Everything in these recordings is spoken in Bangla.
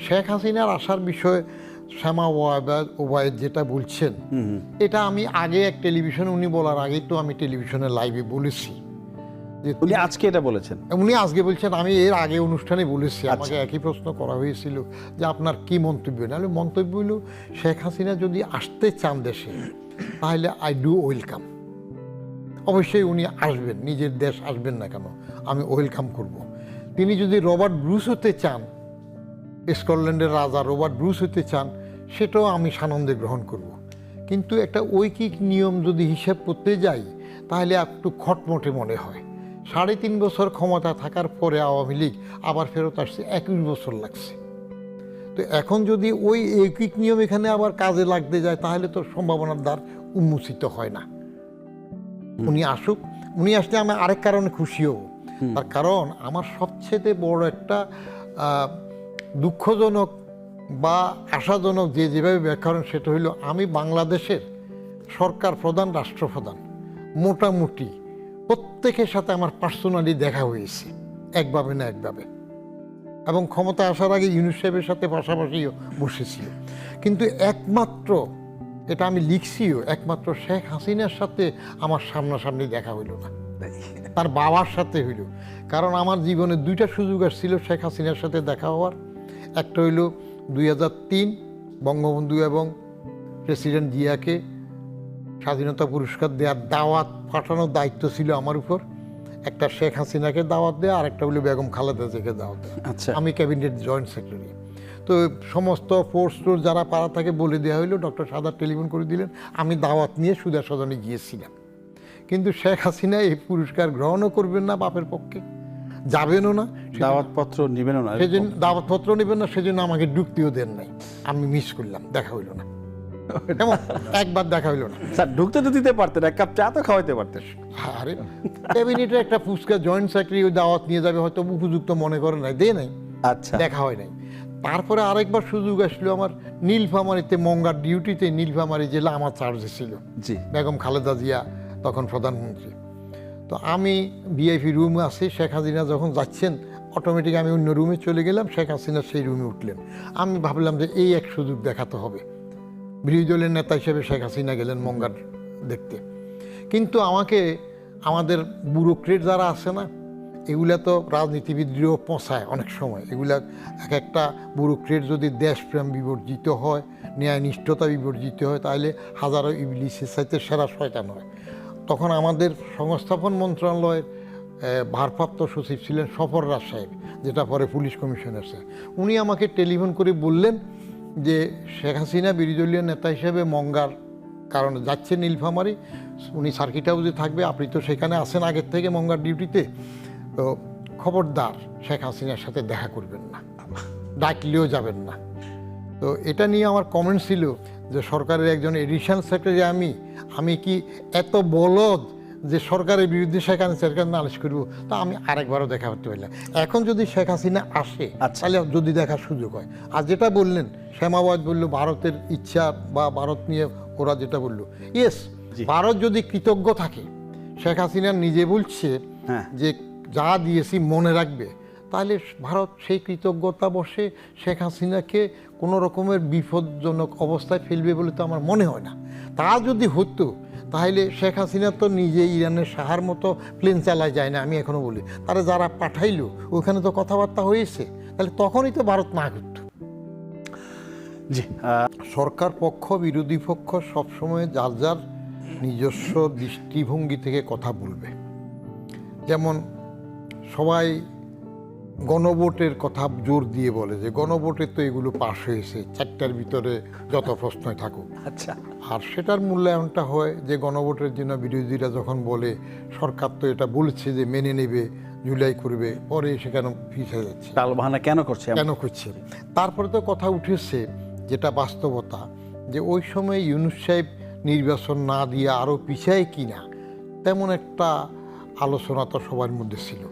শেখ হাসিনার আসার বিষয়ে শ্যামা ওবায়দ যেটা বলছেন, এটা আমি আগে এক টেলিভিশনে উনি বলার আগেই তো আমি টেলিভিশনে লাইভে বলেছি যে উনি আজকে এটা বলেছেন। উনি আজকে বলছেন, আমি এর আগে অনুষ্ঠানে বলেছি, আমাকে একই প্রশ্ন করা হয়েছিল যে আপনার কি মন্তব্য। নাহলে মন্তব্য হলো শেখ হাসিনা যদি আসতে চান দেশে তাহলে আই ডু ওয়েলকাম। অবশ্যই উনি আসবেন, নিজের দেশ আসবেন না কেন, আমি ওয়েলকাম করব। তিনি যদি রবার্ট ব্রুস হতে চান, স্কটল্যান্ডের রাজা রবার্ট ব্রুস হতে চান, সেটাও আমি সানন্দে গ্রহণ করব। কিন্তু একটা ঐকিক নিয়ম যদি হিসাব করতে যাই তাহলে একটু খটমটে মনে হয়। 3.5 বছর ক্ষমতা থাকার পরে আওয়ামী লীগ আবার ফেরত আসছে, 21 বছর লাগছে। তো এখন যদি ওই ঐকিক নিয়ম এখানে আবার কাজে লাগতে যায় তাহলে তো সম্ভাবনার দ্বার উন্মোচিত হয় না। উনি আসুক, উনি আসলে আমি আরেক কারণে খুশি হব। তার কারণ আমার সবচেয়ে বড় একটা দুঃখজনক বা আশাজনক যেভাবে ব্যাখ্যা করেন সেটা হইল, আমি বাংলাদেশের সরকার প্রধান, রাষ্ট্রপ্রধান মোটামুটি প্রত্যেকের সাথে আমার পার্সোনালি দেখা হয়েছে একভাবে না একভাবে, এবং ক্ষমতা আসার আগে ইউনূস সাহেবের সাথে পাশাপাশিও বসেছিল। কিন্তু একমাত্র, এটা আমি লিখছিও, একমাত্র শেখ হাসিনার সাথে আমার সামনাসামনি দেখা হইল না, তার বাবার সাথে হইল। কারণ আমার জীবনে 2টা সুযোগ আসছিল শেখ হাসিনার সাথে দেখা হওয়ার। একটা হইল 2003 বঙ্গবন্ধু এবং প্রেসিডেন্ট জিয়াকে স্বাধীনতা পুরস্কার দেওয়ার দাওয়াত পাঠানোর দায়িত্ব ছিল আমার উপর। একটা শেখ হাসিনাকে দাওয়াত দেওয়া, আর একটা হলো বেগম খালেদা জিয়াকে দাওয়াত দেওয়া। আচ্ছা, আমি ক্যাবিনেট জয়েন্ট সেক্রেটারি। তো সমস্ত ফোর্স যারা পাড়া থাকে বলে দেওয়া হইলো, ডক্টর সাদাত টেলিফোন করে দিলেন, আমি দাওয়াত নিয়ে সুধা সদনে গিয়েছিলাম। কিন্তু শেখ হাসিনা এই পুরস্কার গ্রহণও করবেন না বাপের পক্ষে, যাবেনও না, দাওয়াতপত্র নেবেনও না, সেজন্য দাওয়াতপত্র নেবেন না, সেজন্য আমাকে ঢুকতেও দেন নাই। আমি মিস করলাম, দেখা হইল না, এমন একবার দেখা হইল না। স্যার ঢুকতে তো দিতে পারতেন, এক কাপ চা তো খাওয়াইতে পারতেন। আরে ক্যাবিনেটের একটা ফুচকা জয়েন্ট সেক্রেটারি ওই দাওয়াত নিয়ে যাবে, হয়তো উপযুক্ত মনে করে নাই, দে নাই, আচ্ছা, দেখা হয় নাই। তারপরে আরেকবার সুযোগ আসলো আমার নীলফামারীতে, মঙ্গার ডিউটিতে নীলফামারী জেলা আমার চার্জে ছিল জি, বেগম খালেদা জিয়া তখন প্রধানমন্ত্রী। তো আমি ভিআইপি রুমে আছি, শেখ হাসিনা যখন যাচ্ছেন অটোমেটিক আমি অন্য রুমে চলে গেলাম, শেখ হাসিনা সেই রুমে উঠলেন। আমি ভাবলাম যে এই এক সুযোগ দেখাতে হবে। বিরোধী দলের নেতা হিসেবে শেখ হাসিনা গেলেন মঙ্গার দেখতে। কিন্তু আমাকে আমাদের ব্যুরোক্রেট যারা আছে না, এগুলা তো রাজনীতিবিদরাও পৌঁছায় অনেক সময়। এগুলা এক একটা ব্যুরোক্রেট যদি দেশপ্রেম বিবর্জিত হয়, ন্যায়নিষ্ঠতা বিবর্জিত হয়, তাহলে হাজারো ইবলিসের চাইতে সেরা শয়তান হয়। তখন আমাদের সংস্থাপন মন্ত্রণালয়ের ভারপ্রাপ্ত সচিব ছিলেন সফররাজ সাহেব, যেটা পরে পুলিশ কমিশনার স্যার। উনি আমাকে টেলিফোন করে বললেন যে শেখ হাসিনা বিরোধী দলীয় নেতা হিসেবে মঙ্গার কারণে যাচ্ছে নীলফামারী, উনি সার্কিট হাউসে থাকবে, আপনি তো সেখানে আছেন আগের থেকে মঙ্গার ডিউটিতে, তো খবরদার শেখ হাসিনার সাথে দেখা করবেন না, ডাকলেও যাবেন না। তো এটা নিয়ে আমার কমেন্ট ছিল যে সরকারের একজন এডিশনাল সেক্রেটারি আমি কি এত বলদ যে সরকারের বিরুদ্ধে সেখানে নালিশ করবো? তা আমি আরেকবারও দেখা করতে পারলাম। এখন যদি শেখ হাসিনা আসে তাহলে যদি দেখার সুযোগ হয়। আর যেটা বললেন শ্যামা ওবায়দ বলল ভারতের ইচ্ছা বা ভারত নিয়ে ওরা যেটা বললো, ইয়েস, ভারত যদি কৃতজ্ঞ থাকে, শেখ হাসিনা নিজে বলছে যে যা দিয়েছি মনে রাখবে, তাহলে ভারত সেই কৃতজ্ঞতা বসে শেখ হাসিনাকে কোনো রকমের বিপজ্জনক অবস্থায় ফেলবে বলে তো আমার মনে হয় না। তা যদি হতো তাহলে শেখ হাসিনা তো নিজে ইরানের সাহার মতো প্লেন চালায় যায় না, আমি এখনো বলি। তারা যারা পাঠাইলো ওখানে তো কথাবার্তা হয়েছে, তাহলে তখনই তো ভারত না করতো। জি, সরকার পক্ষ বিরোধী পক্ষ সবসময় যার যার নিজস্ব দৃষ্টিভঙ্গি থেকে কথা বলবে। যেমন সবাই গণভোটের কথা জোর দিয়ে বলে যে গণভোটে তো এগুলো পাশ হয়েছে, 4টার ভিতরে যত প্রশ্নই থাকুক। আচ্ছা, আর সেটার মূল্যায়নটা হয় যে গণভোটের জন্য বিরোধীরা যখন বলে সরকার তো এটা বলছে যে মেনে নেবে, জুলাই করবে, পরে সেখানে পিছিয়ে যাচ্ছে, টালবাহানা কেন করছে? তারপরে তো কথা উঠেছে যেটা বাস্তবতা, যে ওই সময় ইউনূস সাহেব নির্বাচন না দিয়ে আরও পিছায় কিনা তেমন একটা আলোচনা তো সবার মধ্যে ছিল।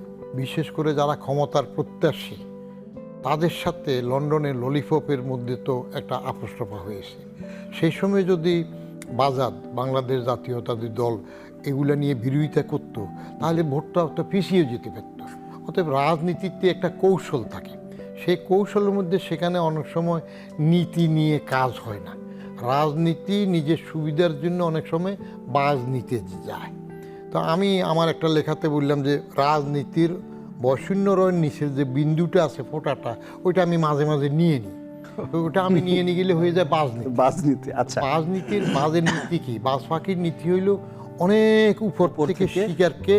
বিশেষ করে যারা ক্ষমতার প্রত্যাশী তাদের সাথে লন্ডনের ললিপপের মধ্যে তো একটা আপোষরফা হয়েছে। সেই সময় যদি বাজাদ, বাংলাদেশ জাতীয়তাবাদী দল এগুলো নিয়ে বিরোধিতা করতো তাহলে ভোটটা তো পিছিয়ে যেতে পারত। অতএব রাজনীতিতে একটা কৌশল থাকে, সেই কৌশলের মধ্যে সেখানে অনেক সময় নীতি নিয়ে কাজ হয় না, রাজনীতি নিজের সুবিধার জন্য অনেক সময় বাজ নিতে যায়। তো আমি আমার একটা লেখাতে বললাম যে রাজনীতির বশূন্য রয়ের নিচের যে বিন্দুটা আছে, ফোঁটাটা, ওইটা আমি মাঝে মাঝে নিয়ে নিই। তো ওটা আমি নিয়ে নিয়ে গেলে হয়ে যায় বাজনীতি। বাজনীতি, আচ্ছা। বাজনীতির বাজের নীতি কি? বাজ পাখির নীতি হইল অনেক উপর থেকে শিকারকে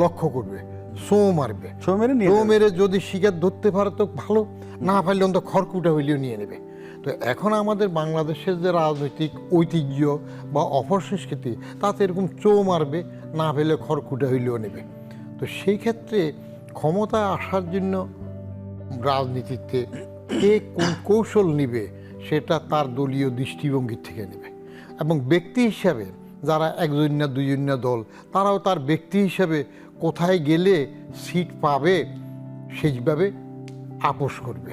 লক্ষ্য করবে, সো মারবে, সো মেরে নিয়ে সো যাবে। মেরে যদি শিকার ধরতে পারে তো ভালো, না পারলে অন্তত খড়কুটা হইলেও নিয়ে নেবে। তো এখন আমাদের বাংলাদেশের যে রাজনৈতিক ঐতিহ্য বা অপসংস্কৃতি, তাতে এরকম চো মারবে, না পেলে খড়কুটা হইলেও নেবে। তো সেই ক্ষেত্রে ক্ষমতায় আসার জন্য রাজনীতিতে কে কোন কৌশল নিবে সেটা তার দলীয় দৃষ্টিভঙ্গির থেকে নেবে। এবং ব্যক্তি হিসাবে যারা একজন না দুইজন না দল, তারাও তার ব্যক্তি হিসাবে কোথায় গেলে সিট পাবে সেইভাবে আপোষ করবে।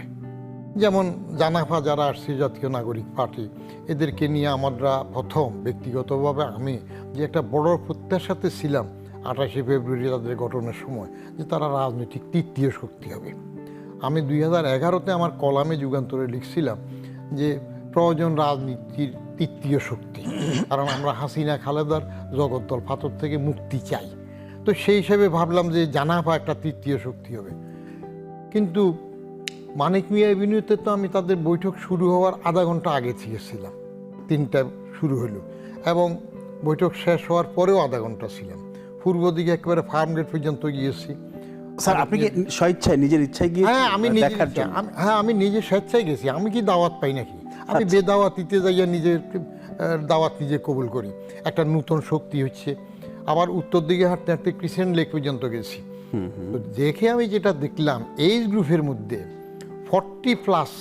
যেমন জানাফা যারা আসছে, জাতীয় নাগরিক পার্টি, এদেরকে নিয়ে আমরা প্রথম ব্যক্তিগতভাবে আমি যে একটা বড় প্রত্যাশাতে ছিলাম 28শে ফেব্রুয়ারি তাদের গঠনের সময়, যে তারা রাজনৈতিক তৃতীয় শক্তি হবে। আমি 2011-তে আমার কলামে যুগান্তরে লিখছিলাম যে প্রয়োজন রাজনীতির তৃতীয় শক্তি, কারণ আমরা হাসিনা খালেদার জগদ্দল পাথর থেকে মুক্তি চাই। তো সেই হিসেবে ভাবলাম যে জানাফা একটা তৃতীয় শক্তি হবে। কিন্তু মানিক মিয়া এভিনিউতে তো আমি তাদের বৈঠক শুরু হওয়ার আধা ঘন্টা আগে ছিলাম, 3টায় শুরু হলো, এবং বৈঠক শেষ হওয়ার পরেও আধা ঘন্টা ছিলাম। পূর্ব দিকে একেবারে ফার্ম গেট পর্যন্ত গিয়েছি। স্যার, আপনি কি স্বেচ্ছায়, নিজের ইচ্ছায় গিয়ে হ্যাঁ, আমি নিজে দেখার জন্য? আমি নিজে স্বেচ্ছায় গেছি। আমি কি দাওয়াত পাই নাকি? আমি বেদাওয়াতিতে যাইয়া নিজের দাওয়াত নিজে কবুল করি। একটা নতুন শক্তি হচ্ছে। আবার উত্তর দিকে হাঁটতে হাঁটতে ক্রিসেন্ট লেক পর্যন্ত গেছি। তো দেখে আমি যেটা দেখলাম, এইজ গ্রুপের মধ্যে 40+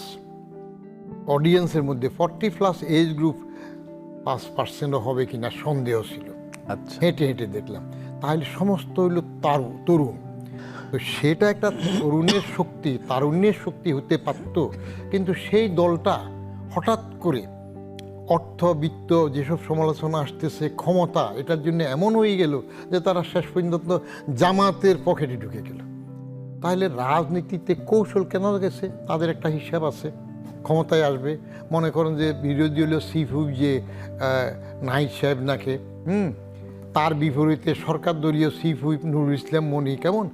অডিয়েন্সের মধ্যে 40+ এজ গ্রুপ 5% হবে কিনা সন্দেহ ছিল। আচ্ছা, হেঁটে হেঁটে দেখলাম, তাহলে সমস্ত হইল তরুণ। তো সেটা একটা তরুণের শক্তি, তারুণ্যের শক্তি হতে পারত। কিন্তু সেই দলটা হঠাৎ করে অর্থ, বিত্ত, যেসব সমালোচনা আসতেছে, ক্ষমতা, এটার জন্য এমন হয়ে গেল যে তারা শেষ পর্যন্ত জামাতের পকেটে ঢুকে গেল। তাহলে রাজনীতিতে কৌশল কেন গেছে? তাদের একটা হিসাব আছে। ক্ষমতায় আসবে, মনে করেন যে বিরোধী হলো চিফ হুইপ যে নাহিদ সাহেব নাকে, তার বিপরীতে সরকার দলীয় চিফ হুইপ নুরুল ইসলাম মনি, কেমন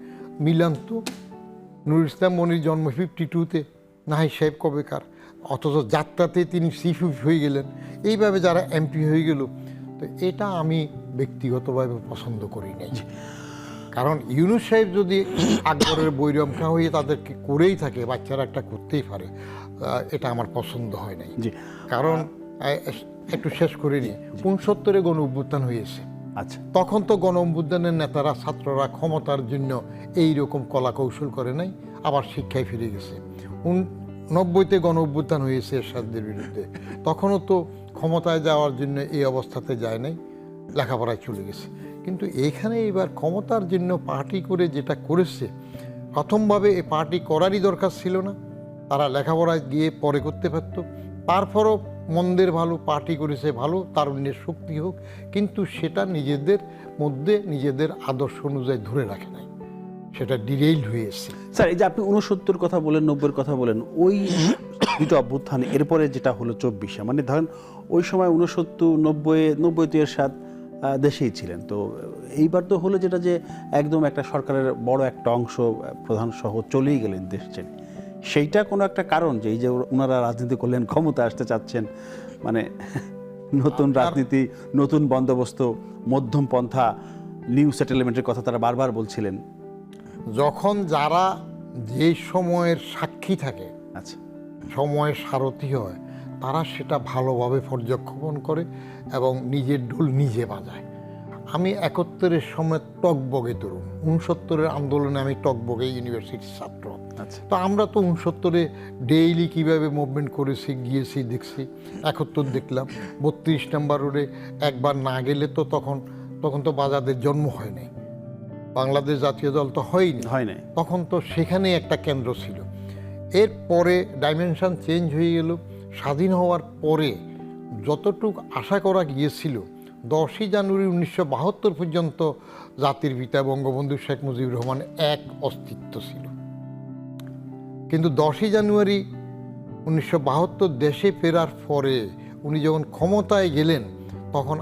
মিলান তো। নুরুল ইসলাম মনির জন্ম 52-তে, নাহিদ সাহেব কবেকার, অথচ যাত্রাতে তিনি চিফ হুইপ হয়ে গেলেন। এইভাবে যারা এমপি হয়ে গেল, তো এটা আমি ব্যক্তিগতভাবে পছন্দ করি নাই। কারণ ইউনূস সাহেব যদি আকবরের বৈরমখা হয়ে তাদেরকে করেই থাকে, বাচ্চারা একটা করতেই পারে, এটা আমার পছন্দ হয় নাই। জি। কারণ একটু শেষ করে নিই, 69-এ গণ অভ্যুত্থান হয়েছে। আচ্ছা, তখন তো গণ অভ্যুত্থানের নেতারা, ছাত্ররা ক্ষমতার জন্য এই রকম কলা কৌশল করে নাই, আবার শিক্ষায় ফিরে গেছে। 90-তে গণ অভ্যুত্থান হয়েছে এরশাদের বিরুদ্ধে, তখনও তো ক্ষমতায় যাওয়ার জন্য এই অবস্থাতে যায় নাই, লেখাপড়ায় চলে গেছে। কিন্তু এখানে এবার ক্ষমতার জন্য পার্টি করে যেটা করেছে, প্রথমভাবে এই পার্টি করারই দরকার ছিল না, তারা লেখাপড়ায় গিয়ে পরে করতে পারত। তারপরও মন্দের ভালো, পার্টি করেছে ভালো, তারুণ্যের শক্তি হোক, কিন্তু সেটা নিজেদের মধ্যে নিজেদের আদর্শ অনুযায়ী ধরে রাখে নাই, সেটা ডিরেইল হয়ে এসছে। স্যার, এই যে আপনি 69 কথা বলেন, 90-এর কথা বলেন, ওই দুটো অভ্যুত্থান, এরপরে যেটা হলো 24-এ, মানে ধরেন ওই সময় 69, 90-তে এরশাদ দেশেই ছিলেন। তো এইবার তো হলো যেটা, যে একদম একটা সরকারের বড় একটা অংশ, প্রধান সহ চলেই গেলেন দেশ ছেড়ে। সেইটা কোনো একটা কারণ যে এই যে ওনারা রাজনীতি করলেন, ক্ষমতা আসতে চাচ্ছেন, মানে নতুন রাজনীতি, নতুন বন্দোবস্ত, মধ্যম পন্থা, নিউ সেটেলমেন্টের কথা তারা বারবার বলছিলেন। যখন যারা যে সময়ের সাক্ষী থাকে, আচ্ছা, সময়ের সারথি হয়, তারা সেটা ভালোভাবে পর্যবেক্ষণ করে এবং নিজের ঢোল নিজে বাজায়। আমি 71-এর সময় টকবগে তরুণ, 69-এর আন্দোলনে আমি টকবগে ইউনিভার্সিটির ছাত্র। আচ্ছা, তো আমরা তো 69-এ ডেইলি কীভাবে মুভমেন্ট করেছি, গিয়েছি, দেখছি। 71 দেখলাম 32 নম্বর রোডে একবার না গেলে তো তখন তো বাজাদের জন্ম হয় নাই, বাংলাদেশ জাতীয় দল তো হয়নি, হয় নাই। তখন তো সেখানে একটা কেন্দ্র ছিল। এরপরে ডাইমেনশন চেঞ্জ হয়ে গেল। স্বাধীন হওয়ার পরে যতটুকু আশা করা গিয়েছিল, 10ই জানুয়ারি 1972 পর্যন্ত জাতির পিতা বঙ্গবন্ধু শেখ মুজিবুর রহমান এক অস্তিত্ব ছিল। কিন্তু 10ই জানুয়ারি 1972 দেশে ফেরার পরে উনি যখন ক্ষমতায় গেলেন তখন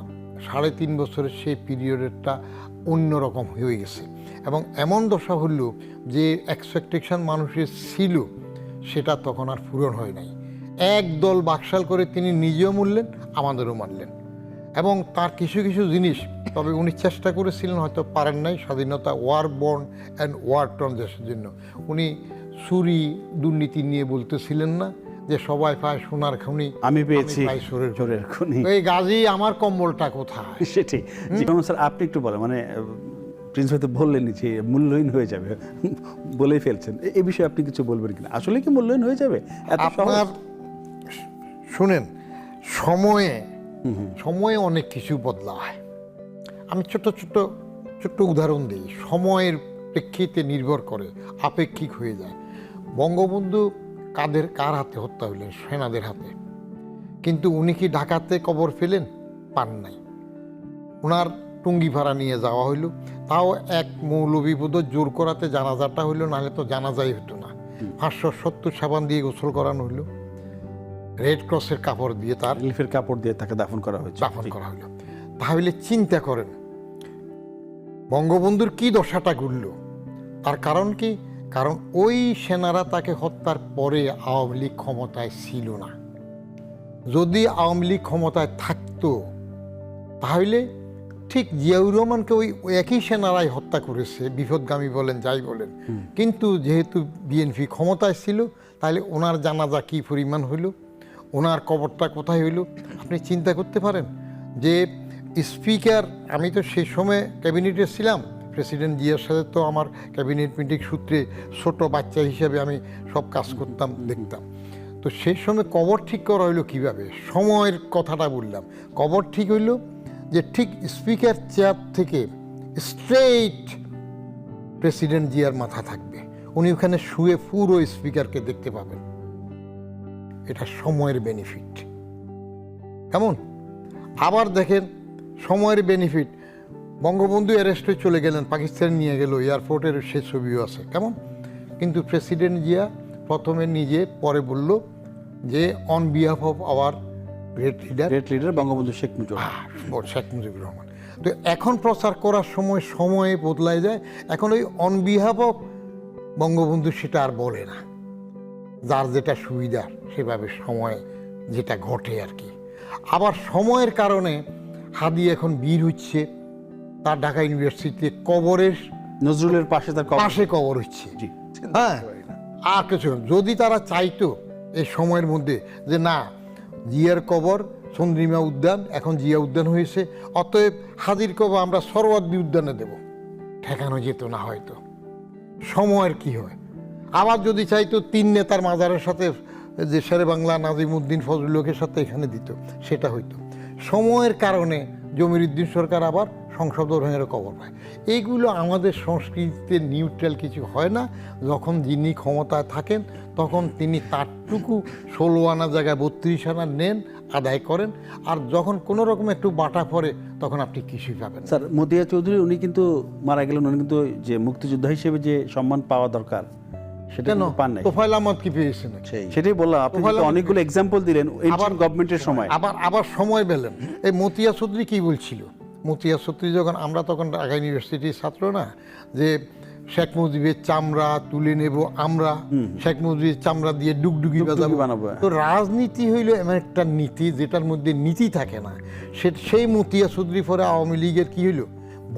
3.5 বছরের সেই পিরিয়ডটা অন্যরকম হয়ে গেছে এবং এমন দশা হলো যে এক্সপেকটেশন মানুষের ছিল সেটা তখন আর পূরণ হয় নাই। একদল বাকশাল করে তিনি নিজেও মরলেন, আমাদেরও মারলেন। এবং তার কিছু কিছু জিনিস তবে উনি চেষ্টা করেছিলেন, হয়তো পারেন নাই, স্বাধীনতা war born and war torn দেশের জন্য। উনি চুরি দুর্নীতি নিয়ে বলতেছিলেন না যে সবাই পায় সোনার খনি, আমি পেয়েছি পাই চোরের খনি। এই গাজী আমার কম্বলটা কোথায়? সেটি স্যার আপনি একটু বলেন, মানে প্রিন্স হয়তো বললেনই যে মূল্যহীন হয়ে যাবে, বলেই ফেলছেন, এই বিষয়ে আপনি কিছু বলবেন কিনা? আসলে কি মূল্যহীন হয়ে যাবে এত সহজ? আপনার শুনেন, সময়ে অনেক কিছু বদলায়। আমি ছোট্ট উদাহরণ দিই। সময়ের প্রেক্ষিতে নির্ভর করে, আপেক্ষিক হয়ে যায়। বঙ্গবন্ধু কার হাতে হত্যা হইলেন? সেনাদের হাতে। কিন্তু উনি কি ঢাকাতে কবর ফেলেন? পান নাই। ওনার টুঙ্গিপাড়া নিয়ে যাওয়া হইল, তাও এক মৌলভীবোধ জোর করাতে জানাজাটা হইল, নাহলে তো জানাজাই হতো না। 570 সাবান দিয়ে গোসল করানো হইল, রেড ক্রসের কাপড় দিয়ে তার রিলিফের কাপড় দিয়ে তাকে দাফন করা হয়েছে। হইল। তাহলে চিন্তা করেন বঙ্গবন্ধুর কি দশাটা ঘুরল। তার কারণ কি? কারণ ওই সেনারা তাকে হত্যার পরে আওয়ামী লীগ ক্ষমতায় ছিল না। যদি আওয়ামী লীগ ক্ষমতায় থাকতো তাহলে ঠিক জিয়াউর রহমানকে ওই একই সেনারাই হত্যা করেছে, বিপদগামী বলেন যাই বলেন। কিন্তু যেহেতু বিএনপি ক্ষমতায় ছিল, তাহলে ওনার জানাজা কি পরিমাণ হইল, ওনার কবরটা কোথায় হইল, আপনি চিন্তা করতে পারেন। যে স্পিকার, আমি তো সেই সময় ক্যাবিনেটে ছিলাম, প্রেসিডেন্ট জিয়ার সাথে তো আমার ক্যাবিনেট মিটিং সূত্রে ছোট বাচ্চা হিসেবে আমি সব কাজ করতাম, দেখতাম। তো সেই সময় কবর ঠিক করা হইলো কীভাবে? সময়ের কথাটা বললাম। কবর ঠিক হইল যে ঠিক স্পিকার চেয়ার থেকে স্ট্রেইট প্রেসিডেন্ট জিয়ার মাথা থাকবে, উনি ওখানে শুয়ে পুরো স্পিকারকে দেখতে পাবেন। এটা সময়ের বেনিফিট। কেমন? আবার দেখেন সময়ের বেনিফিট, বঙ্গবন্ধু অ্যারেস্ট হয়ে চলে গেলেন, পাকিস্তান নিয়ে গেল, এয়ারপোর্টের সে ছবিও আছে। কেমন? কিন্তু প্রেসিডেন্ট জিয়া প্রথমে নিজে, পরে বলল যে on behalf of our great leader Bangabandhu Sheikh Mujibur Rahman. তো এখন প্রচার করার সময়ে বদলায় যায়। এখন ওই অন বিহাফ অফ বঙ্গবন্ধু সেটা আর বলে না, যার যেটা সুবিধা সেভাবে সময় যেটা ঘটে আর কি। আবার সময়ের কারণে হাদি এখন বীর হচ্ছে, তার ঢাকা ইউনিভার্সিটিতে কবরের নজরুলের পাশে কবর হচ্ছে। হ্যাঁ, আর কিছু যদি তারা চাইতো এই সময়ের মধ্যে যে না, জিয়ার কবর চন্দ্রিমা উদ্যান, এখন জিয়া উদ্যান হয়েছে, অতএব হাদির কবর আমরা সরওয়ার্দী উদ্যানে দেব, ঠেকানো যেত না হয়তো। সময়ের কি হয়? আবার যদি চাইতো 3 নেতার মাজারের সাথে, যে শেরে বাংলা নাজিমউদ্দিন ফজলুলের সাথে এখানে দিত, সেটা হইতো। সময়ের কারণে জমির উদ্দিন সরকার আবার সংসদ ভবনের কবর পায়। এইগুলো আমাদের সংস্কৃতিতে নিউট্রাল কিছু হয় না। যখন যিনি ক্ষমতায় থাকেন তখন তিনি তারটুকু 16 আনা জায়গায় 32 আনা নেন, আদায় করেন। আর যখন কোনো রকম একটু বাটা পড়ে তখন আপনি কিছুই পাবেন। স্যার, মতিয়া চৌধুরী উনি কিন্তু মারা গেলেন, উনি কিন্তু যে মুক্তিযোদ্ধা হিসেবে যে সম্মান পাওয়া দরকার সেটা পান নাই। তোফায়েল আহমদ কি পেয়েছেন? সেটাই বললাম, আপনি অনেকগুলো এক্সাম্পল দিলেন আবার গভর্নমেন্টের সময়, আবার সময় পেলেন। এই মতিয়া চৌধুরী কি বলছিল? মতিয়া চৌধুরী যখন, আমরা তখন ঢাকা ইউনিভার্সিটির ছাত্র না, যে শেখ মুজিবের চামড়া তুলে নেব আমরা, শেখ মুজিবের চামড়া দিয়ে ডুগডুগি বানাবো। তো রাজনীতি হইল এমন একটা নীতি যেটার মধ্যে নীতি থাকে না। সেই মতিয়া চৌধুরী পরে আওয়ামী লীগের কি হইল,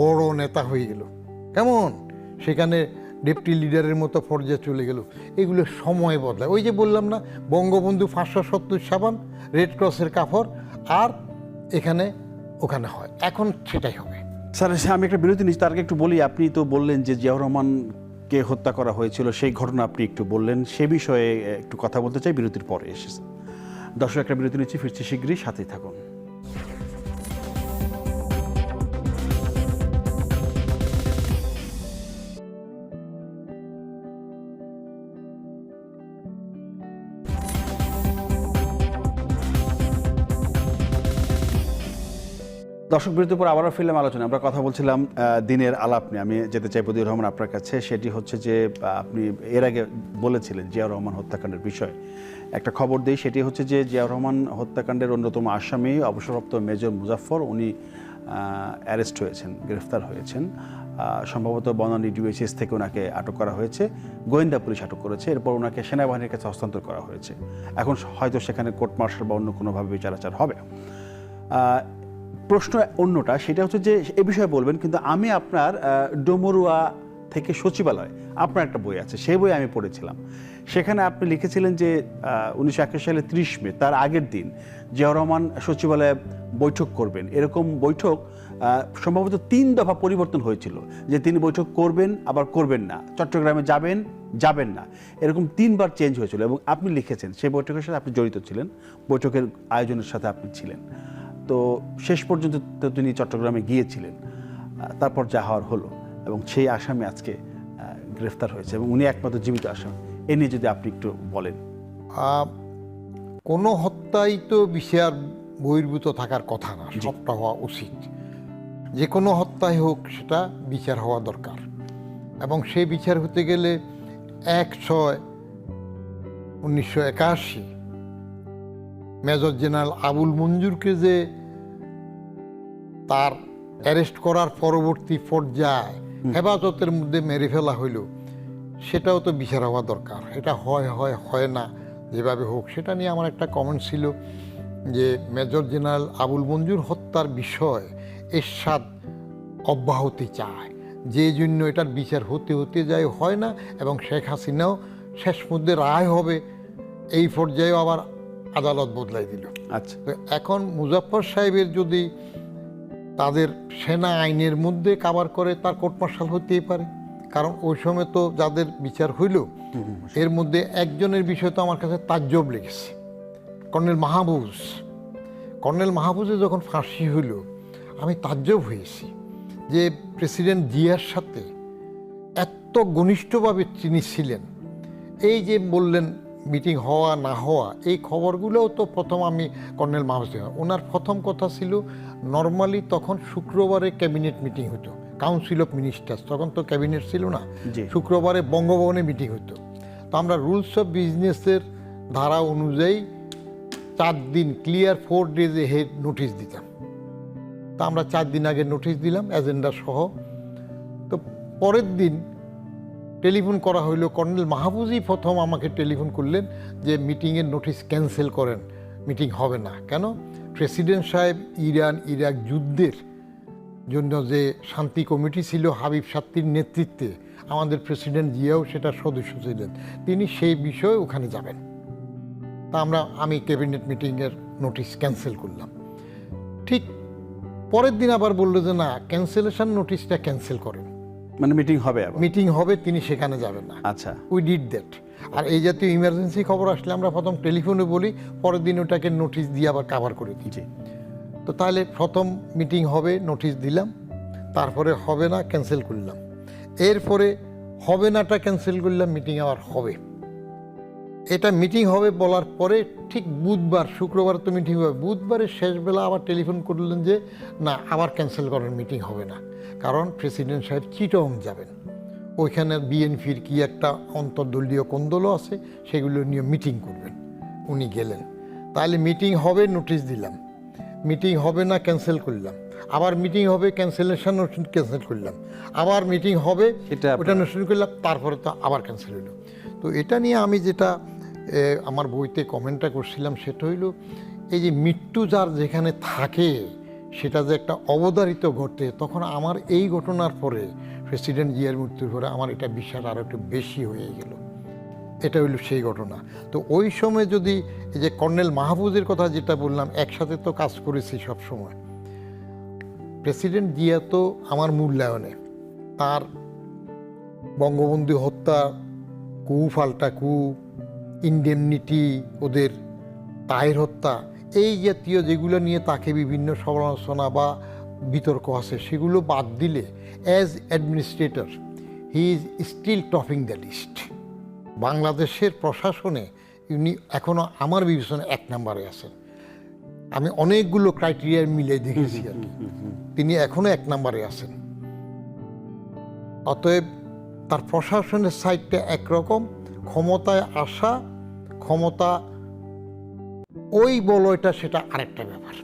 বড় নেতা হয়ে গেল। কেমন? সেখানে ডেপুটি লিডারের মতো পর্যায়ে চলে গেল। এগুলো সময় বদলায়। ওই যে বললাম না, বঙ্গবন্ধু 570 সাবান, রেড ক্রসের কাপড়, আর এখানে ওখানে হয়, এখন সেটাই হবে। স্যার, আমি একটা বিরতি নিচ্ছি, তার আগে একটু বলি, আপনি তো বললেন যে জিয়াউর রহমানকে হত্যা করা হয়েছিল, সেই ঘটনা আপনি একটু বললেন, সে বিষয়ে একটু কথা বলতে চাই, বিরতির পরে এসেছে। দর্শক, একটা বিরতি নিচ্ছি, ফিরছি শীঘ্রই, সাথেই থাকুন। দর্শক বিরতির পর আবারও ফিল্ম আলোচনা আমরা কথা বলছিলাম দিনের আলাপ নিয়ে। আমি যেতে চাই বদিউর রহমান আপনার কাছে। সেটি হচ্ছে যে আপনি এর আগে বলেছিলেন জিয়াউর রহমান হত্যাকাণ্ডের বিষয় একটা খবর দিই। সেটি হচ্ছে যে জিয়াউর রহমান হত্যাকাণ্ডের অন্যতম আসামি অবসরপ্রাপ্ত মেজর মুজাফফর, উনি অ্যারেস্ট হয়েছেন, গ্রেফতার হয়েছেন। সম্ভবত বনানী ডিওএইচএস থেকে ওনাকে আটক করা হয়েছে, গোয়েন্দা পুলিশ আটক করেছে। এরপর ওনাকে সেনাবাহিনীর কাছে হস্তান্তর করা হয়েছে। এখন হয়তো সেখানে কোর্ট মার্শাল বা অন্য কোনোভাবে বিচার আচার হবে। প্রশ্ন অন্যটা, সেটা হচ্ছে যে এ বিষয়ে বলবেন, কিন্তু আমি আপনার ডোমরুয়া থেকে সচিবালয় আপনার একটা বই আছে, সেই বই আমি পড়েছিলাম। সেখানে আপনি লিখেছিলেন যে 1981 সালে 30 মে, তার আগের দিন জিয়াউর রহমান সচিবালয়ে বৈঠক করবেন। এরকম বৈঠক সম্ভবত 3 দফা পরিবর্তন হয়েছিল, যে তিনি বৈঠক করবেন আবার করবেন না, চট্টগ্রামে যাবেন যাবেন না, এরকম 3 বার চেঞ্জ হয়েছিল। এবং আপনি লিখেছেন সেই বৈঠকের সাথে আপনি জড়িত ছিলেন, বৈঠকের আয়োজনের সাথে আপনি ছিলেন। তো শেষ পর্যন্ত তো তিনি চট্টগ্রামে গিয়েছিলেন, তারপর যা হওয়ার হলো, এবং সেই আসামি আজকে গ্রেফতার হয়েছে এবং উনি একমাত্র জীবিত আসামি। এ নিয়ে যদি আপনি একটু বলেন। কোনো হত্যাই তো বিচার বহির্ভূত থাকার কথা না, সবটা হওয়া উচিত। যে কোনো হত্যাই হোক সেটা বিচার হওয়া দরকার, এবং সেই বিচার হতে গেলে 1/6/1981 মেজর জেনারেল আবুল মঞ্জুরকে যে তার অ্যারেস্ট করার পরবর্তী পর্যায়ে হেফাজতের মধ্যে মেরে ফেলা হইল, সেটাও তো বিচার হওয়া দরকার। এটা হয় না, যেভাবে হোক। সেটা নিয়ে আমার একটা কমেন্ট ছিল যে মেজর জেনারেল আবুল মঞ্জুর হত্যার বিষয় এরশাদ অব্যাহতি চায়, যে জন্য এটার বিচার হতে যায় হয় না, এবং শেখ হাসিনাও শেষ মধ্যে রায় হবে এই পর্যায়েও আবার আদালত বদলাই দিল। আচ্ছা, তো এখন মুজাফফর সাহেবের যদি তাদের সেনা আইনের মধ্যে কাভার করে, তার কোর্ট মার্শাল হতেই পারে। কারণ ওই সময় তো যাদের বিচার হইল এর মধ্যে একজনের বিষয় তো আমার কাছে তাজ্জব লেগেছে, কর্নেল মাহফুজ। কর্নেল মাহফুজের যখন ফাঁসি হইল আমি তাজ্জব হয়েছি যে প্রেসিডেন্ট জিয়ার সাথে এত ঘনিষ্ঠভাবে তিনি ছিলেন। এই যে বললেন মিটিং হওয়া না হওয়া, এই খবরগুলোও তো প্রথম আমি কর্নেল মাহফুজ, ওনার প্রথম কথা ছিল নর্মালি তখন শুক্রবারে ক্যাবিনেট মিটিং হতো, কাউন্সিল অফ মিনিস্টার্স, তখন তো ক্যাবিনেট ছিল না, শুক্রবারে বঙ্গভবনে মিটিং হতো। তো আমরা রুলস অফ বিজনেসের ধারা অনুযায়ী 4 দিন ক্লিয়ার 4 days হেড নোটিশ দিতাম। তা আমরা 4 দিন আগে নোটিশ দিলাম এজেন্ডা সহ। তো পরের দিন টেলিফোন করা হইলো, কর্নেল মাহফুজই প্রথম আমাকে টেলিফোন করলেন যে মিটিংয়ের নোটিশ ক্যান্সেল করেন, মিটিং হবে না। কেন? প্রেসিডেন্ট সাহেব ইরান ইরাক যুদ্ধের জন্য যে শান্তি কমিটি ছিল হাবিব সাত্তির নেতৃত্বে, আমাদের প্রেসিডেন্ট জিয়াও সেটা সদস্য ছিলেন, তিনি সেই বিষয়ে ওখানে যাবেন। তা আমি ক্যাবিনেট মিটিংয়ের নোটিশ ক্যান্সেল করলাম। ঠিক পরের দিন আবার বললো যে না, ক্যান্সেলেশন নোটিশটা ক্যান্সেল করেন, মানে মিটিং হবে, মিটিং হবে, তিনি সেখানে যাবেন না। আচ্ছা, উই ডিড দ্যাট। আর এই জাতীয় ইমার্জেন্সি খবর আসলে আমরা প্রথম টেলিফোনে বলি, পরের দিন ওটাকে নোটিশ দিয়ে আবার কাভার করে দিই। তো তাহলে প্রথম মিটিং হবে নোটিশ দিলাম, তারপরে হবে না ক্যান্সেল করলাম, এরপরে হবে নাটা ক্যান্সেল করলাম, মিটিং আবার হবে। এটা মিটিং হবে বলার পরে ঠিক বুধবার, শুক্রবার তো মিটিং হবে, বুধবারের শেষবেলা আবার টেলিফোন করলেন যে না, আবার ক্যান্সেল করেন, মিটিং হবে না। কারণ প্রেসিডেন্ট সাহেব চিটং যাবেন, ওইখানে বিএনপির কি একটা অন্তর্দলীয় কোন্দলও আছে, সেগুলো নিয়ে মিটিং করবেন, উনি গেলেন। তাহলে মিটিং হবে, নোটিশ দিলাম, মিটিং হবে না ক্যান্সেল করলাম, আবার মিটিং হবে, ক্যান্সেলেশন ক্যান্সেল করলাম, আবার মিটিং হবে, ওটা নোটিশ করলাম, তারপরে তো আবার ক্যান্সেল হইল। তো এটা নিয়ে আমি যেটা আমার বইতে কমেন্টটা করছিলাম সেটা হইল, এই যে মৃত্যু যার যেখানে থাকে সেটা যে একটা অবধারিত ঘটে, তখন আমার এই ঘটনার পরে, প্রেসিডেন্ট জিয়ার মৃত্যুর পরে আমার এটা বিশ্বাস আরও একটু বেশি হয়ে গেল। এটা হইল সেই ঘটনা। তো ওই সময় যদি এই যে কর্নেল মাহফুজের কথা যেটা বললাম, একসাথে তো কাজ করেছি সব সময়। প্রেসিডেন্ট জিয়া তো আমার মূল্যায়নে তার বঙ্গবন্ধু হত্যা, কু ফাল্টা কু, ইনডেমনিটি, ওদের তাহের হত্যা, এই জাতীয় যেগুলো নিয়ে তাকে বিভিন্ন সমালোচনা বা বিতর্ক আছে, সেগুলো বাদ দিলে as administrator he is still topping the list. বাংলাদেশের প্রশাসনে উনি এখনও আমার বিবেচনায় 1 নম্বরে আছেন। আমি অনেকগুলো ক্রাইটেরিয়া মিলে দেখেছি আর কি। তিনি এখনো 1 নম্বরে আছেন। অতএব তার প্রশাসনের সাইডটা একরকম, ক্ষমতায় আসা, ক্ষমতা ওই বলয়টা সেটা আরেকটা ব্যাপার।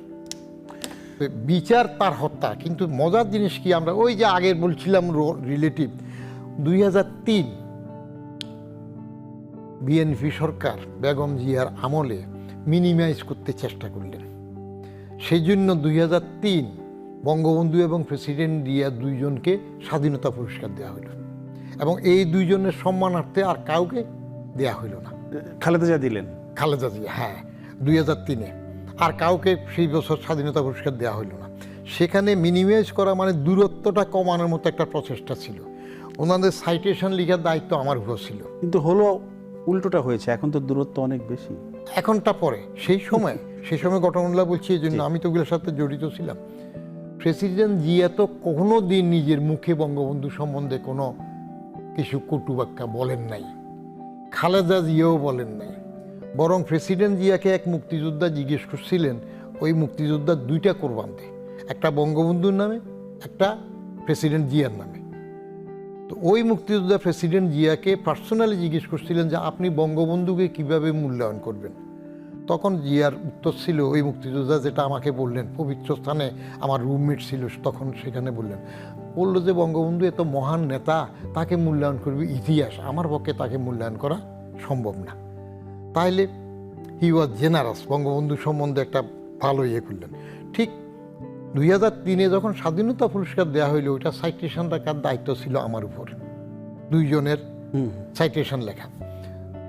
বিচার তার হত্যা। কিন্তু মজার জিনিস কি, আমরা ওই যে আগে বলছিলাম রিলেটিভ, 2003 বিএনপি সরকার বেগম জিয়ার আমলে মিনিমাইজ করতে চেষ্টা করলেন। সেই জন্য 2003 বঙ্গবন্ধু এবং প্রেসিডেন্ট জিয়া দুইজনকে স্বাধীনতা পুরস্কার দেওয়া হলো, এবং এই দুইজনের সম্মানার্থে আর কাউকে দেয়া হইল না। খালেদা জিয়া দিলেন? খালেদা জিয়া, হ্যাঁ, 2003 আর কাউকে সেই বছর স্বাধীনতা পুরস্কার দেওয়া হইল না। সেখানে মিনিমাইজ করা মানে দূরত্বটা কমানোর মতো একটা প্রচেষ্টা ছিল। ওনাদের সাইটেশন লেখার দায়িত্ব আমার উপর ছিল। কিন্তু হলো উল্টোটা হয়েছে, এখন তো দূরত্ব অনেক বেশি। এখনটা পরে, সেই সময় ঘটনাগুলো বলছি, এই জন্য আমি তো ওগুলোর সাথে জড়িত ছিলাম। প্রেসিডেন্ট জিয়া তো কোনো দিন নিজের মুখে বঙ্গবন্ধু সম্বন্ধে কোনো কিছু কটুবাক্য বলেন নাই, খালেদা জিয়াও বলেন নাই। বরং প্রেসিডেন্ট জিয়াকে এক মুক্তিযোদ্ধা জিজ্ঞেস করছিলেন, ওই মুক্তিযোদ্ধার 2টা কোরবান দেয়, একটা বঙ্গবন্ধুর নামে, একটা প্রেসিডেন্ট জিয়ার নামে। তো ওই মুক্তিযোদ্ধা প্রেসিডেন্ট জিয়াকে পার্সোনালি জিজ্ঞেস করছিলেন যে আপনি বঙ্গবন্ধুকে কিভাবে মূল্যায়ন করবেন। তখন জিয়ার উত্তর ছিল, ওই মুক্তিযোদ্ধা যেটা আমাকে বললেন, পবিত্র স্থানে আমার রুমমেট ছিল তখন, সেখানে বললো যে বঙ্গবন্ধু এত মহান নেতা, তাকে মূল্যায়ন করবে ইতিহাস, আমার পক্ষে তাকে মূল্যায়ন করা সম্ভব না। তাইলে হি ওয়াজ জেনারাস, বঙ্গবন্ধু সম্বন্ধে একটা ভালো করলেন। ঠিক 2003 যখন স্বাধীনতা পুরস্কার দেওয়া হইলো, ওইটা সাইটেশন রাখার দায়িত্ব ছিল আমার উপর, দুইজনের সাইটেশন লেখা।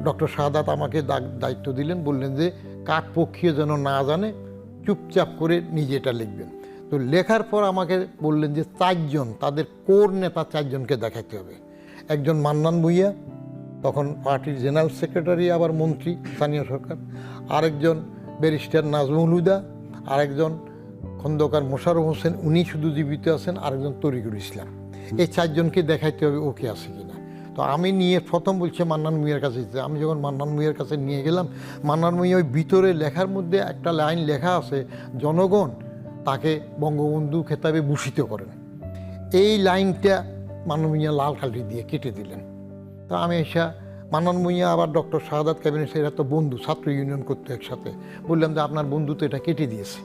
ডক্টর শাহাদাত আমাকে দায়িত্ব দিলেন, বললেন যে কাক পক্ষীয় যেন না জানে, চুপচাপ করে নিজে এটা লিখবেন। তো লেখার পর আমাকে বললেন যে 4 জন, তাদের কোর নেতা 4 জনকে দেখাতে হবে। একজন মান্নান ভূঁইয়া, তখন পার্টির জেনারেল সেক্রেটারি, আবার মন্ত্রী স্থানীয় সরকার, আরেকজন ব্যারিস্টার নাজমুল হুদা, আরেকজন খন্দকার মোশাররফ হোসেন, উনি শুধু জীবিত আছেন, আরেকজন তরিকুল ইসলাম। এই 4 জনকে দেখাইতে হবে ওকে আছে কিনা। তো আমি নিয়ে প্রথম বলছে মান্নান ভূঁইয়ার কাছে যেতে। আমি যখন মান্নান ভূঁইয়ার কাছে নিয়ে গেলাম, মান্নান ভূঁইয়া ওই ভিতরে লেখার মধ্যে একটা লাইন লেখা আছে, জনগণ তাকে বঙ্গবন্ধু খেতাবে ভূষিত করেন। এই লাইনটা মান্নান ভূঁইয়া লাল কালি দিয়ে কেটে দিলেন। তা আমি এসে মান্নান ভূঁইয়া আবার ডক্টর শাহাদাত ক্যাবিনেট, এরা তো বন্ধু, ছাত্র ইউনিয়ন করতো একসাথে, বললাম যে আপনার বন্ধু তো এটা কেটে দিয়েছে,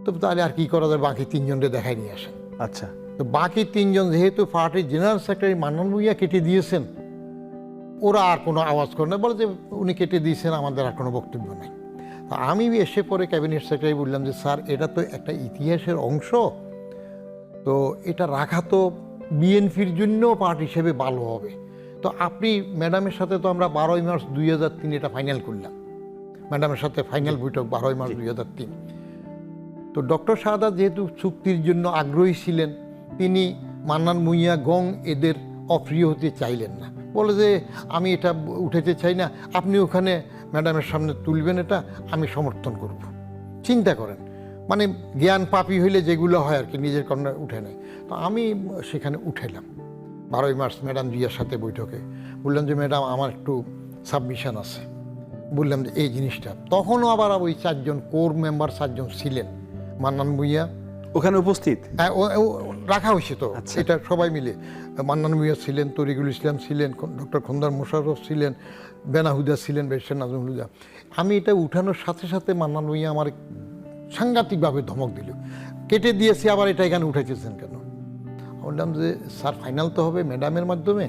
তো তাহলে আর কি করা যায়, বাকি 3 জনকে দেখাই নিয়ে আসেন। আচ্ছা, তো বাকি 3 জন যেহেতু পার্টির জেনারেল সেক্রেটারি মান্নান ভূঁইয়া কেটে দিয়েছেন, ওরা আর কোনো আওয়াজ করে না, বলে যে উনি কেটে দিয়েছেন, আমাদের আর কোনো বক্তব্য নেই। তো আমি এসে পরে ক্যাবিনেট সেক্রেটারি বললাম যে স্যার, এটা তো একটা ইতিহাসের অংশ, তো এটা রাখা তো বিএনপির জন্য পার্টি হিসেবে ভালো হবে। তো আপনি ম্যাডামের সাথে তো আমরা 12ই মার্চ 2003 এটা ফাইনাল করলাম, ম্যাডামের সাথে ফাইনাল বৈঠক 12ই মার্চ 2003। তো ডক্টর শাহাদাত যেহেতু চুক্তির জন্য আগ্রহী ছিলেন, তিনি মান্নান ভূঁইয়া গং এদের অপ্রিয় হতে চাইলেন না, বলে যে আমি এটা উঠাতে চাই না, আপনি ওখানে ম্যাডামের সামনে তুলবেন, এটা আমি সমর্থন করব। চিন্তা করেন, মানে জ্ঞান পাপী হইলে যেগুলো হয় আর কি, নিজের কর্নার উঠে নেয়। তো আমি সেখানে উঠেলাম 12ই মার্চ ম্যাডাম জিয়ার সাথে বৈঠকে। বললাম যে ম্যাডাম, আমার একটু সাবমিশন আছে। বললাম যে এই জিনিসটা, তখনও আবার ওই 4 জন কোর মেম্বার 4 জন ছিলেন, মান্নান ভূঁইয়া ওখানে উপস্থিত, হ্যাঁ, রাখা হয়েছে তো, এটা সবাই মিলে। মান্নান ভূঁইয়া ছিলেন, তরিকুল ইসলাম ছিলেন, ডক্টর খন্দকার মোশাররফ ছিলেন, বেনাহুদা ছিলেন, ব্যারিস্টার নাজমুল হুদা। আমি এটা উঠানোর সাথে সাথে মান্নান ভূঁইয়া আমার সাংঘাতিকভাবে ধমক দিল, কেটে দিয়েছি, আবার এটা এখানে উঠাইতেছেন কেন? বললাম যে স্যার, ফাইনাল তো হবে ম্যাডামের মাধ্যমে,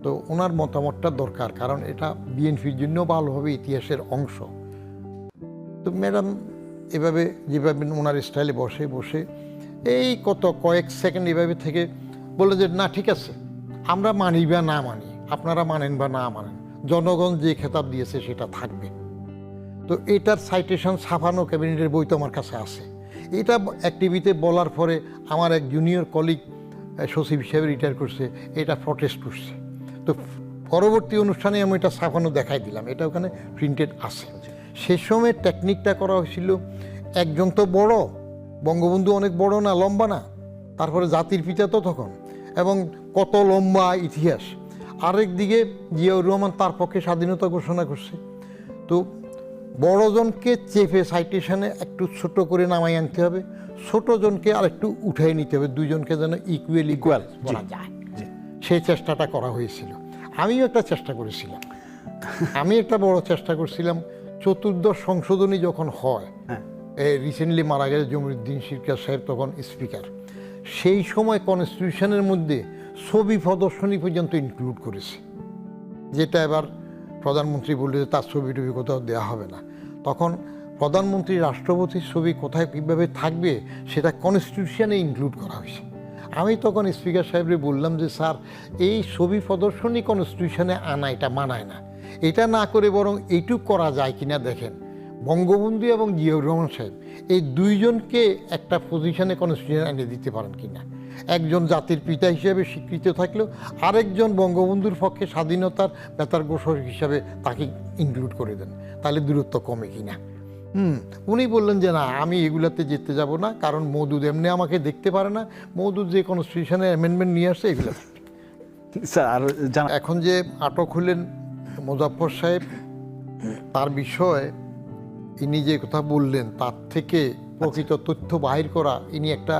তো ওনার মতামতটা দরকার, কারণ এটা বিএনপির জন্য ভালো হবে, ইতিহাসের অংশ। তো ম্যাডাম এভাবে যেভাবে ওনার স্টাইলে বসে বসে এই কয়েক সেকেন্ড এভাবে থেকে বলে যে না, ঠিক আছে, আমরা মানি বা না মানি, আপনারা মানেন বা না মানেন, জনগণ যে খেতাব দিয়েছে সেটা থাকবে। তো এটার সাইটেশন ছাপানো ক্যাবিনেটের বই তো আমার কাছে আছে। এটা এক টিভিতে বলার পরে আমার এক জুনিয়র কলিগ সচিব হিসেবে রিটায়ার করছে, এটা প্রটেস্ট করছে। তো পরবর্তী অনুষ্ঠানে আমি এটা ছাপানো দেখাই দিলাম, এটা ওখানে প্রিন্টেড আছে। সে সময় টেকনিকটা করা হয়েছিল, একজন তো বড়, বঙ্গবন্ধু অনেক বড় না, লম্বা না, তারপরে জাতির পিতা তো তখন, এবং কত লম্বা ইতিহাস। আরেক দিকে জিয়াউর রহমান তার পক্ষে স্বাধীনতা ঘোষণা করছে। তো বড়জনকে চেপে সাইটেশনে একটু ছোট করে নামাই আনতে হবে, ছোটজনকে আর একটু উঠাই নিতে হবে, দুইজনকে যেন ইকুয়াল বলা যায়। সেই চেষ্টাটা করা হয়েছিল। আমিও একটা চেষ্টা করেছিলাম, আমি একটা বড় চেষ্টা করছিলাম। চতুর্দশ সংশোধনী যখন হয়, রিসেন্টলি মারা গেছে জমিরুদ্দিন শিরকার সাহেব, তখন স্পিকার, সেই সময় কনস্টিটিউশনের মধ্যে ছবি প্রদর্শনী পর্যন্ত ইনক্লুড করেছে, যেটা এবার প্রধানমন্ত্রী বললে যে তার ছবি টবি কোথাও দেওয়া হবে না। তখন প্রধানমন্ত্রী রাষ্ট্রপতির ছবি কোথায় কীভাবে থাকবে সেটা কনস্টিটিউশনে ইনক্লুড করা হয়েছে। আমি তখন স্পিকার সাহেবরে বললাম যে স্যার, এই ছবি প্রদর্শনী কনস্টিটিউশনে আনা এটা মানায় না, এটা না করে বরং এইটুক করা যায় কিনা দেখেন, বঙ্গবন্ধু এবং জিয়াউর রহমান সাহেব এই দুইজনকে একটা পজিশনে কনস্টিটিউশন এনে দিতে পারেন কিনা। একজন জাতির পিতা হিসেবে স্বীকৃত থাকলেও আরেকজন বঙ্গবন্ধুর পক্ষে স্বাধীনতার বেতার ঘোষক হিসাবে তাকে ইনক্লুড করে দেন, তাহলে দূরত্ব কমে কিনা। উনি বললেন যে না, আমি এগুলাতে যেতে যাব না, কারণ মওদুদ এমনি আমাকে দেখতে পারে না, মওদুদ যে কনস্টিটিউশনে অ্যামেন্ডমেন্ট নিয়ে আসছে এগুলো থাকবে। স্যার আর এখন যে আটক হলেন মোজাফফর সাহেব, তার বিষয়ে ইনি যে কথা বললেন তার থেকে প্রকৃত তথ্য বাহির করা, ইনি একটা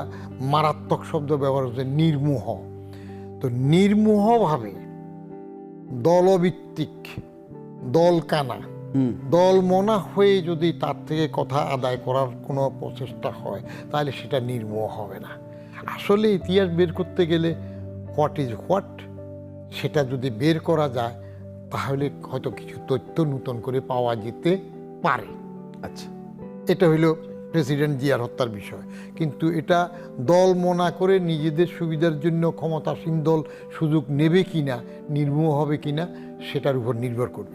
মারাত্মক শব্দ ব্যবহার করছেন, নির্মোহ। তো নির্মোহভাবে দলভিত্তিক, দলকানা, দলমনা হয়ে যদি তার থেকে কথা আদায় করার কোনো প্রচেষ্টা হয় তাহলে সেটা নির্মোহ হবে না। আসলে ইতিহাস বের করতে গেলে হোয়াট ইজ হোয়াট সেটা যদি বের করা যায় তাহলে হয়তো কিছু তথ্য নূতন করে পাওয়া যেতে পারে। আচ্ছা, এটা হইল প্রেসিডেন্ট জিয়ার হত্যার বিষয়। কিন্তু এটা দল মনা করে নিজেদের সুবিধার জন্য ক্ষমতাসীন দল সুযোগ নেবে কিনা, নির্মূল হবে কিনা, সেটার উপর নির্ভর করবে।